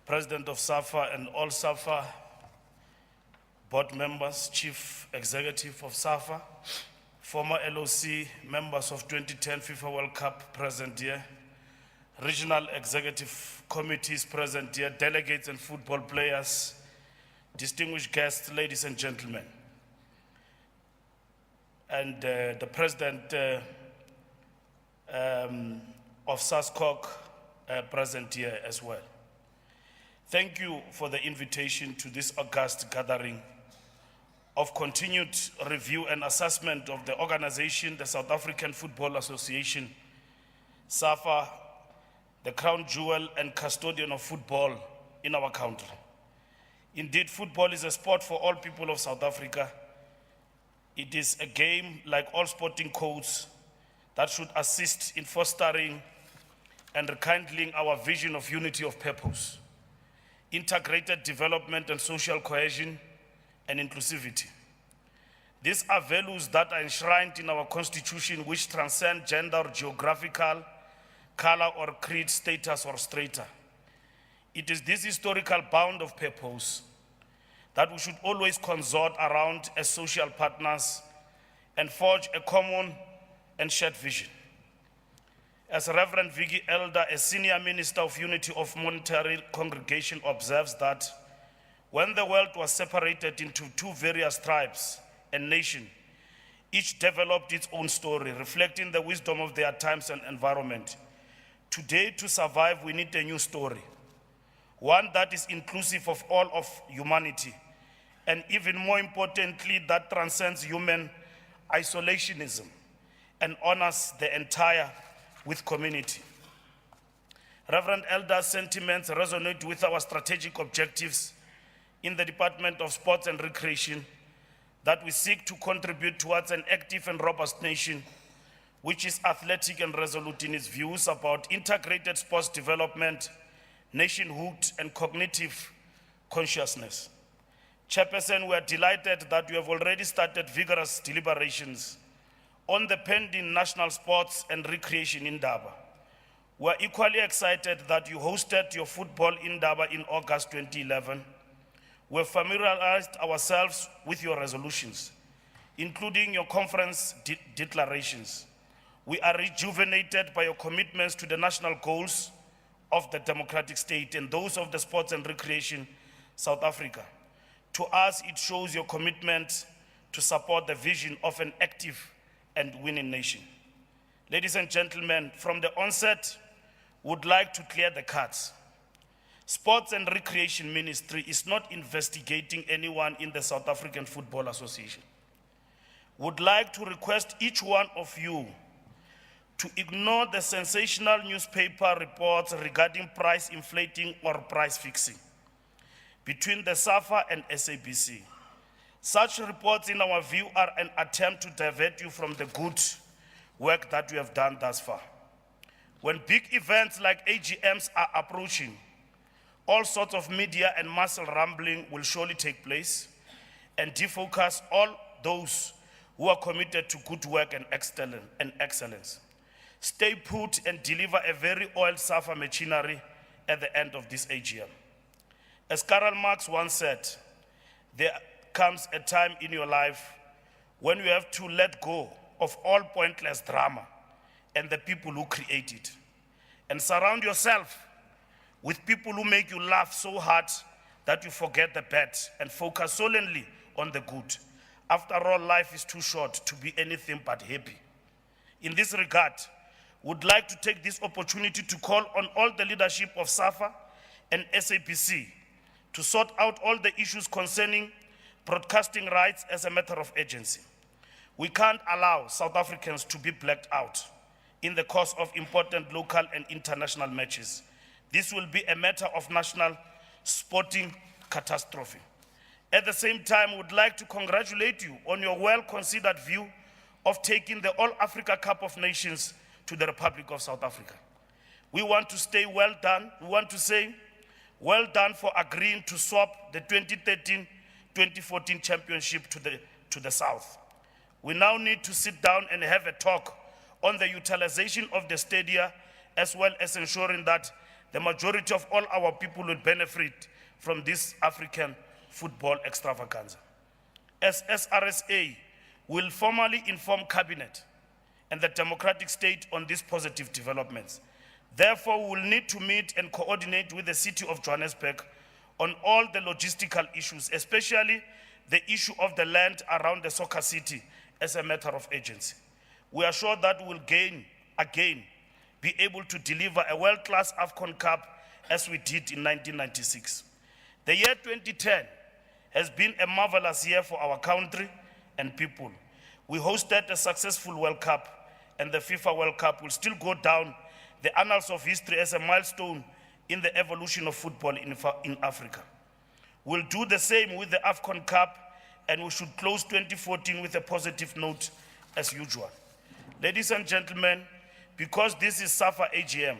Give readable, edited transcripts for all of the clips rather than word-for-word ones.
President of SAFA and all SAFA board members, Chief Executive of SAFA, former LOC members of 2010 FIFA World Cup present here, regional executive committees present here, delegates and football players, distinguished guests, ladies and gentlemen, and the President of SASCOC present here as well. Thank you for the invitation to this august gathering of continued review and assessment of the organization, the South African Football Association, SAFA, the crown jewel and custodian of football in our country. Indeed, football is a sport for all people of South Africa. It is a game like all sporting codes that should assist in fostering and rekindling our vision of unity of purpose, integrated development and social cohesion and inclusivity. These are values that are enshrined in our constitution which transcend gender, geographical, color or creed, status or strata. It is this historical bound of purpose that we should always consort around as social partners and forge a common and shared vision. As Reverend Vicky Elder, a senior minister of Unity of Monetary Congregation, observes that when the world was separated into two various tribes and nations, each developed its own story, reflecting the wisdom of their times and environment. Today, to survive, we need a new story, one that is inclusive of all of humanity, and even more importantly, that transcends human isolationism and honors the entire with community. Reverend Elder's sentiments resonate with our strategic objectives in the Department of Sports and Recreation, that we seek to contribute towards an active and robust nation which is athletic and resolute in its views about integrated sports development, nationhood, and cognitive consciousness. Chairperson, we are delighted that you have already started vigorous deliberations on the pending National Sports and Recreation Indaba. We are equally excited that you hosted your football Indaba in August 2011. We have familiarized ourselves with your resolutions, including your conference declarations. We are rejuvenated by your commitments to the national goals of the democratic state and those of the sports and recreation South Africa. To us, it shows your commitment to support the vision of an active and winning nation. Ladies and gentlemen, from the onset, would like to clear the cards. Sports and Recreation Ministry is not investigating anyone in the South African Football Association. Would like to request each one of you to ignore the sensational newspaper reports regarding price inflating or price fixing between the SAFA and SABC. Such reports, in our view, are an attempt to divert you from the good work that we have done thus far. When big events like AGMs are approaching, all sorts of media and muscle rambling will surely take place and defocus all those who are committed to good work and excellence. Stay put and deliver a very oiled SAFA machinery at the end of this AGM. As Karl Marx once said, there comes a time in your life when you have to let go of all pointless drama and the people who create it, and surround yourself with people who make you laugh so hard that you forget the bad and focus solely on the good. After all, life is too short to be anything but happy. In this regard, would like to take this opportunity to call on all the leadership of SAFA and SABC to sort out all the issues concerning broadcasting rights as a matter of urgency. We can't allow South Africans to be blacked out in the course of important local and international matches. This will be a matter of national sporting catastrophe. At the same time, we would like to congratulate you on your well-considered view of taking the All-Africa Cup of Nations to the Republic of South Africa. We want to say well done for agreeing to swap the 2013-2014 championship to the South. We now need to sit down and have a talk on the utilization of the stadia, as well as ensuring that the majority of all our people will benefit from this African football extravaganza. As SRSA will formally inform Cabinet and the democratic state on these positive developments. Therefore, we will need to meet and coordinate with the City of Johannesburg on all the logistical issues, especially the issue of the land around the soccer city as a matter of urgency. We are sure that we will again be able to deliver a world-class AFCON Cup as we did in 1996. The year 2010 has been a marvelous year for our country and people. We hosted a successful World Cup, and the FIFA World Cup will still go down the annals of history as a milestone in the evolution of football in Africa. We'll do the same with the AFCON Cup, and we should close 2014 with a positive note as usual. Ladies and gentlemen, because this is SAFA AGM,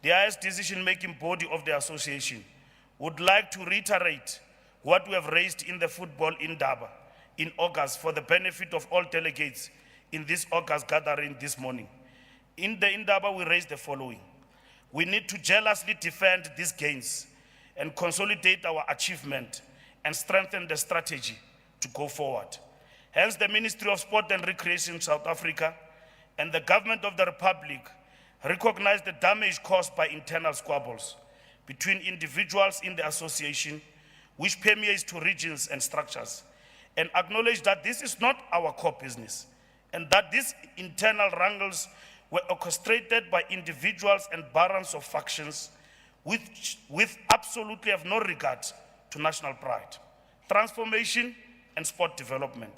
the highest decision-making body of the association, would like to reiterate what we have raised in the football Indaba in August for the benefit of all delegates in this August gathering this morning. In the Indaba, we raised the following. We need to jealously defend these gains and consolidate our achievement and strengthen the strategy to go forward. Hence, the Ministry of Sport and Recreation South Africa and the Government of the Republic recognize the damage caused by internal squabbles between individuals in the association, which permeates to regions and structures, and acknowledge that this is not our core business, and that these internal wrangles were orchestrated by individuals and barons of factions with absolutely have no regard to national pride, transformation, and sport development.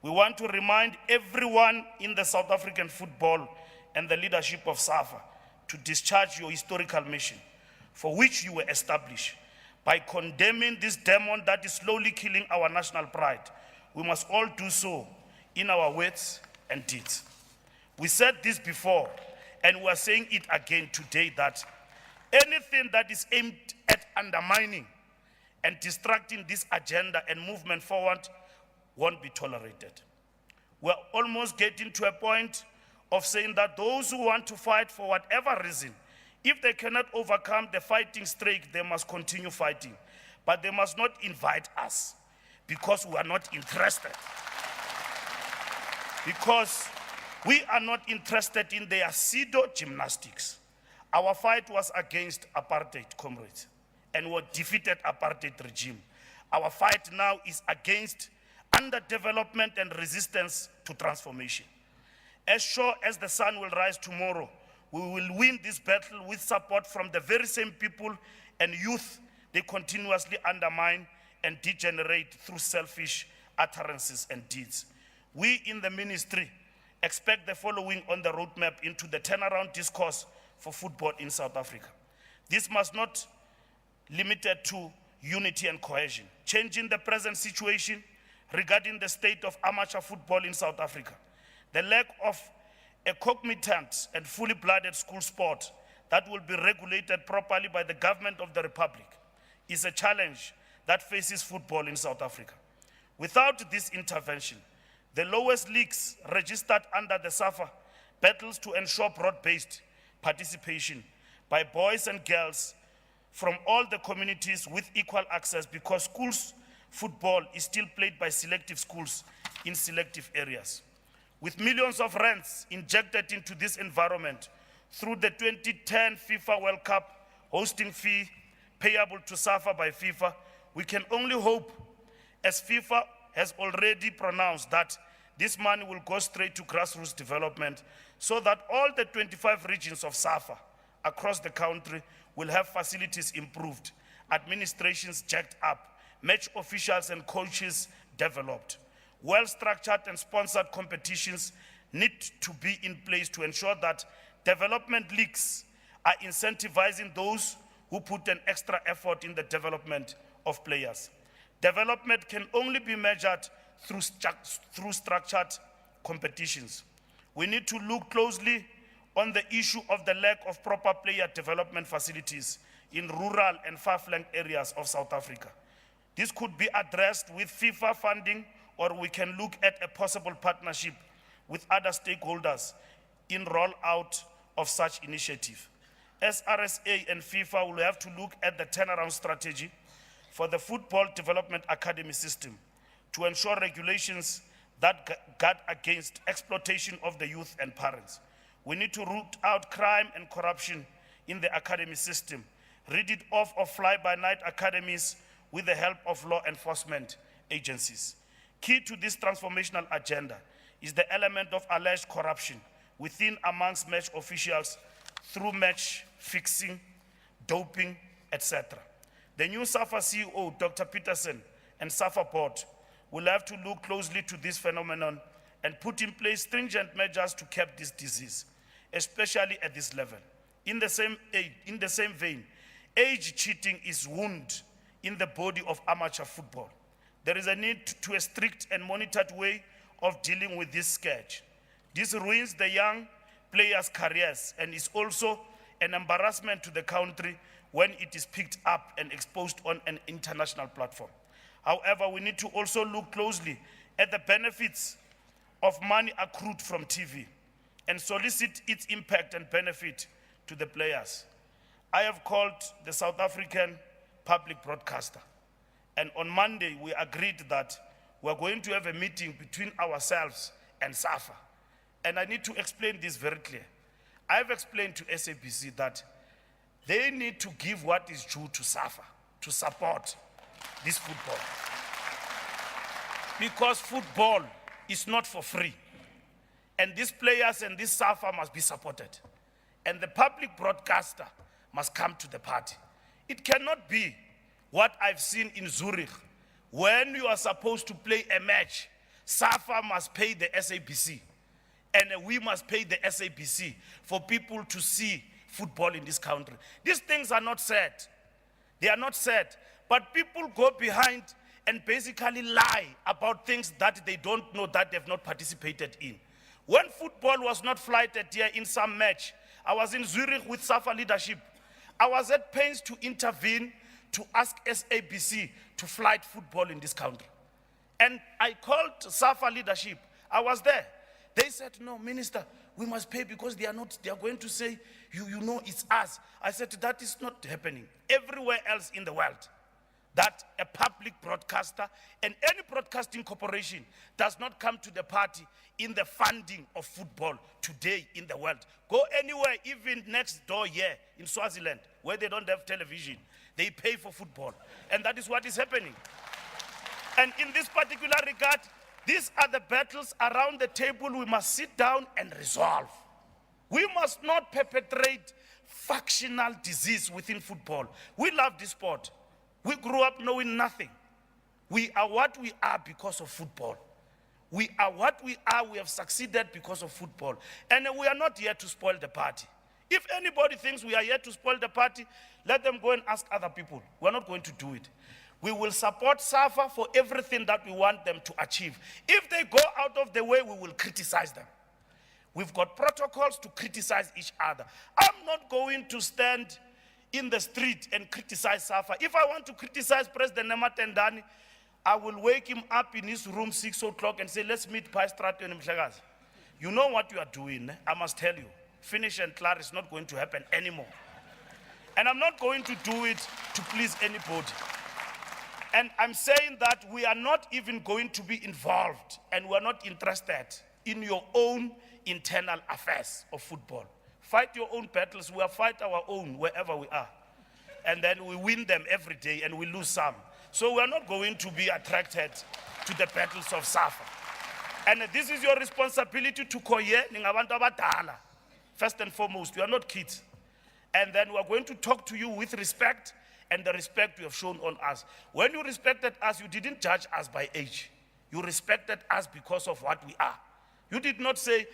We want to remind everyone in the South African football and the leadership of SAFA to discharge your historical mission for which you were established. By condemning this demon that is slowly killing our national pride, we must all do so in our words and deeds. We said this before, and we are saying it again today, that anything that is aimed at undermining and distracting this agenda and movement forward won't be tolerated. We're almost getting to a point of saying that those who want to fight for whatever reason, if they cannot overcome the fighting streak, they must continue fighting. But they must not invite us because we are not interested. Because we are not interested in their pseudo gymnastics. Our fight was against apartheid, comrades, and we defeated apartheid regime. Our fight now is against underdevelopment and resistance to transformation. As sure as the sun will rise tomorrow, we will win this battle with support from the very same people and youth they continuously undermine and degenerate through selfish utterances and deeds. We in the ministry expect the following on the roadmap into the turnaround discourse for football in South Africa. This must not be limited to unity and cohesion. Changing the present situation regarding the state of amateur football in South Africa, the lack of a concomitant and fully blooded school sport that will be regulated properly by the government of the Republic is a challenge that faces football in South Africa. Without this intervention, the lowest leagues registered under the SAFA battles to ensure broad-based participation by boys and girls from all the communities with equal access, because schools football is still played by selective schools in selective areas. With millions of rands injected into this environment through the 2010 FIFA World Cup hosting fee payable to SAFA by FIFA, we can only hope, as FIFA has already pronounced, that this money will go straight to grassroots development so that all the 25 regions of SAFA across the country will have facilities improved, administrations jacked up, match officials and coaches developed. Well-structured and sponsored competitions need to be in place to ensure that development leagues are incentivizing those who put an extra effort in the development of players. Development can only be measured through structured competitions. We need to look closely on the issue of the lack of proper player development facilities in rural and far-flung areas of South Africa. This could be addressed with FIFA funding, or we can look at a possible partnership with other stakeholders in rollout of such initiative. SRSA and FIFA will have to look at the turnaround strategy for the Football Development Academy system to ensure regulations that guard against exploitation of the youth and parents. We need to root out crime and corruption in the academy system, rid it off of fly-by-night academies with the help of law enforcement agencies. Key to this transformational agenda is the element of alleged corruption within amongst match officials through match fixing, doping, etc. The new SAFA CEO, Dr. Peterson, and SAFA board will have to look closely to this phenomenon and put in place stringent measures to curb this disease, especially at this level. In the same vein, age cheating is a wound in the body of amateur football. There is a need to a strict and monitored way of dealing with this scourge. This ruins the young players' careers and is also an embarrassment to the country when it is picked up and exposed on an international platform. However, we need to also look closely at the benefits of money accrued from TV and solicit its impact and benefit to the players. I have called the South African public broadcaster, and on Monday we agreed that we're going to have a meeting between ourselves and SAFA. And I need to explain this very clear. I've explained to SABC that they need to give what is due to SAFA to support this football. Because football is not for free. And these players and this SAFA must be supported. And the public broadcaster must come to the party. It cannot be what I've seen in Zurich. When you are supposed to play a match, SAFA must pay the SABC. And we must pay the SABC for people to see football in this country. These things are not said. They are not said. But people go behind and basically lie about things that they don't know, that they've not participated in. When football was not flighted here in some match, I was in Zurich with SAFA leadership. I was at pains to intervene to ask SABC to flight football in this country. And I called SAFA leadership. I was there. They said, no, Minister, we must pay because they are going to say, you know, it's us. I said, that is not happening. Everywhere else in the world, that a public broadcaster and any broadcasting corporation does not come to the party in the funding of football today in the world. Go anywhere, even next door here in Swaziland, where they don't have television. They pay for football. And that is what is happening. And in this particular regard, these are the battles around the table we must sit down and resolve. We must not perpetrate factional disease within football. We love this sport. We grew up knowing nothing. We are what we are because of football. We are what we are. We have succeeded because of football. And we are not here to spoil the party. If anybody thinks we are here to spoil the party, let them go and ask other people. We're not going to do it. We will support SAFA for everything that we want them to achieve. If they go out of the way, we will criticize them. We've got protocols to criticize each other. I'm not going to stand in the street and criticize SAFA. If I want to criticize President Nematendani, I will wake him up in his room 6 o'clock and say, let's meet by Strat and Mhlekazi. You know what you are doing, I must tell you. Finish and clear is not going to happen anymore. And I'm not going to do it to please anybody. And I'm saying that we are not even going to be involved and we're not interested in your own internal affairs of football. Fight your own battles. We'll fight our own wherever we are. And then we win them every day and we lose some. So we're not going to be attracted to the battles of SAFA. And this is your responsibility to koye ningabantu abadala. First and foremost, you are not kids. And then we're going to talk to you with respect and the respect you have shown on us. When you respected us, you didn't judge us by age. You respected us because of what we are. You did not say,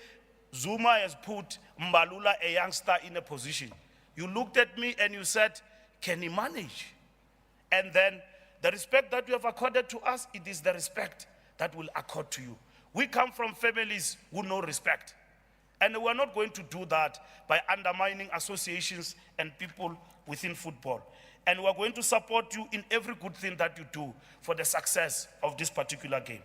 Zuma has put Mbalula, a youngster, in a position. You looked at me and you said, can he manage? And then the respect that you have accorded to us, it is the respect that will accord to you. We come from families who know respect. And we're not going to do that by undermining associations and people within football. And we're going to support you in every good thing that you do for the success of this particular game.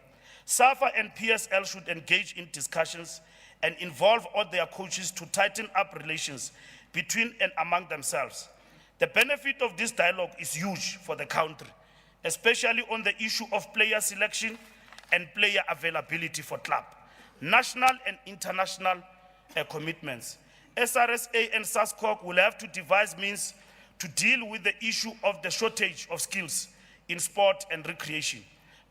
SAFA and PSL should engage in discussions and involve all their coaches to tighten up relations between and among themselves. The benefit of this dialogue is huge for the country, especially on the issue of player selection and player availability for club, national and international commitments. SRSA and SASCOC will have to devise means to deal with the issue of the shortage of skills in sport and recreation,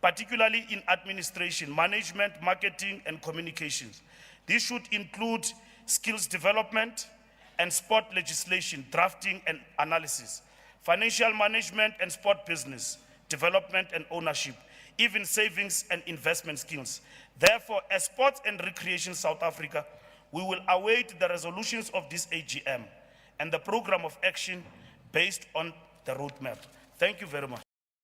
particularly in administration, management, marketing, and communications. This should include skills development and sport legislation, drafting and analysis, financial management and sport business, development and ownership, even savings and investment skills. Therefore, as Sports and Recreation South Africa, we will await the resolutions of this AGM and the program of action based on the roadmap. Thank you very much.